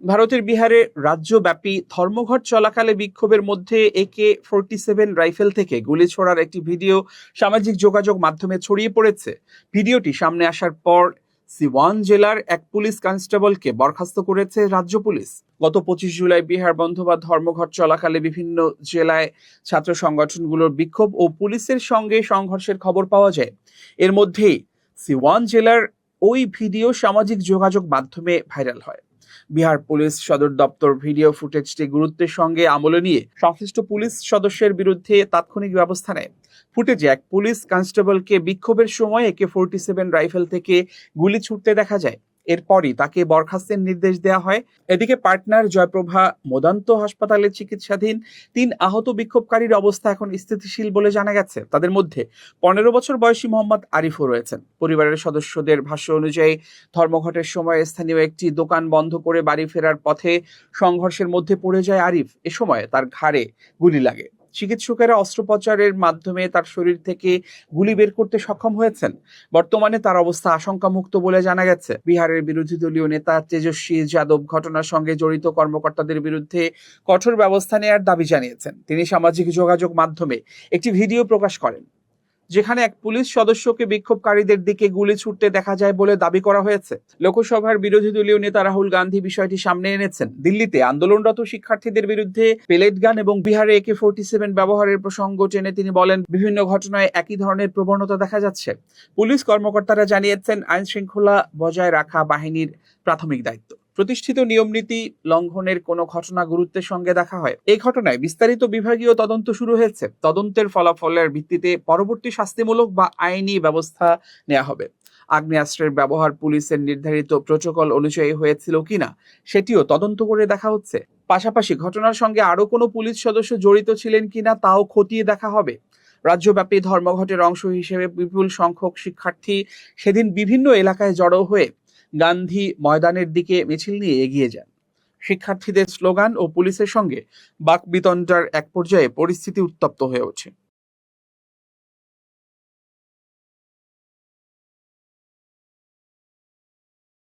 ভারতের বিহারে রাজ্যব্যাপী ধর্মঘট চলাকালে বিক্ষোভের মধ্যে AK-47 রাইফেল থেকে গুলি ছোড়ার একটি ভিডিও সামাজিক যোগাযোগ মাধ্যমে ছড়িয়ে পড়েছে। ভিডিওটি সামনে আসার পর সিওয়ান জেলার এক পুলিশ কনস্টেবলকে বরখাস্ত করেছে রাজ্য পুলিশ। গত 25 জুলাই বিহার বন্ধ বা ধর্মঘট চলাকালে বিভিন্ন জেলায় ছাত্র সংগঠনগুলোর বিক্ষোভ ও পুলিশের সঙ্গে সংঘর্ষের খবর পাওয়া যায়। এর মধ্যেই সিওয়ান জেলার ওই ভিডিও সামাজিক যোগাযোগ মাধ্যমে ভাইরাল হয়। বিহার পুলিশ সদর দপ্তর ভিডিও ফুটেজটি গুরুত্বের সঙ্গে আমলে নিয়ে সংশ্লিষ্ট পুলিশ সদস্যের বিরুদ্ধে তাৎক্ষণিক ব্যবস্থা নেয়। ফুটেজে এক পুলিশ কনস্টেবলকে বিক্ষোভের সময় AK-47 রাইফেল থেকে গুলি ছুটতে দেখা যায়। এরপরই তাকে বরখাস্তের নির্দেশ দেওয়া হয়। এদিকে পাটনার জয়প্রভা মোদান্ত হাসপাতালে চিকিৎসাধীন 3 আহত বিক্ষোভকারীর অবস্থা এখন স্থিতিশীল বলে জানা গেছে। তাদের মধ্যে 15 বছর বয়সী মোহাম্মদ আরিফও রয়েছেন। পরিবারের সদস্যদের ভাষ্য অনুযায়ী ধর্মঘটের সময় স্থানীয় একটি দোকান বন্ধ করে বাড়ি ফেরার পথে সংঘর্ষের মধ্যে পড়ে যায় আরিফ। এ সময় তার ঘাড়ে গুলি লাগে। চিকিৎসকেরা অস্ত্রোপচারের মাধ্যমে তার শরীর থেকে গুলি বের করতে সক্ষম হয়েছেন। বর্তমানে তার অবস্থা আশঙ্কামুক্ত বলে জানা গেছে। বিহারের বিরোধী দলীয় নেতা তেজস্বী যাদব ঘটনার সঙ্গে জড়িত কর্মকর্তাদের বিরুদ্ধে কঠোর ব্যবস্থা নেওয়ার দাবি জানিয়েছেন। তিনি সামাজিক যোগাযোগ মাধ্যমে একটি ভিডিও প্রকাশ করেন, যেখানে এক পুলিশ সদস্যকে বিক্ষোভকারীদের দিকে গুলি ছুটতে দেখা যায় বলে দাবি করা হয়েছে। লোকসভার বিরোধী দলীয় নেতা রাহুল গান্ধী বিষয়টি সামনে এনেছেন। দিল্লিতে আন্দোলনরত শিক্ষার্থীদের বিরুদ্ধে পেলেট গান এবং বিহারে AK-47 ব্যবহারের প্রসঙ্গ টেনে তিনি বলেন, বিভিন্ন ঘটনায় একই ধরনের প্রবণতা দেখা যাচ্ছে। পুলিশ কর্মকর্তারা জানিয়েছেন, আইন শৃঙ্খলা বজায় রাখা বাহিনীর প্রাথমিক দায়িত্ব। প্রতিষ্ঠিত নিয়মনীতি লঙ্ঘনের কোনো ঘটনা গুরুত্বের সঙ্গে দেখা হয়। এই ঘটনায় বিস্তারিত বিভাগীয় তদন্ত শুরু হয়েছে। তদন্তের ফলাফলের ভিত্তিতে পরবর্তী শাস্তিমূলক বা আইনি ব্যবস্থা নেওয়া হবে। আগ্নেয়াস্ত্রের ব্যবহার পুলিশের নির্ধারিত প্রোটোকল অনুযায়ী হয়েছিল কিনা সেটিও তদন্ত করে দেখা হচ্ছে। পাশাপাশি ঘটনার সঙ্গে আরো কোনো পুলিশ সদস্য জড়িত ছিলেন কিনা তাও খতিয়ে দেখা হবে। রাজ্যব্যাপী ধর্মঘটের অংশ হিসেবে বিপুল সংখ্যক শিক্ষার্থী সেদিন বিভিন্ন এলাকায় জড়ো হয়ে গান্ধী ময়দানের দিকে মিছিল নিয়ে এগিয়ে যান। শিক্ষার্থীদের স্লোগান ও পুলিশের সঙ্গে বাকবিতণ্ডার এক পর্যায়ে পরিস্থিতি উত্তপ্ত হয়ে ওঠে।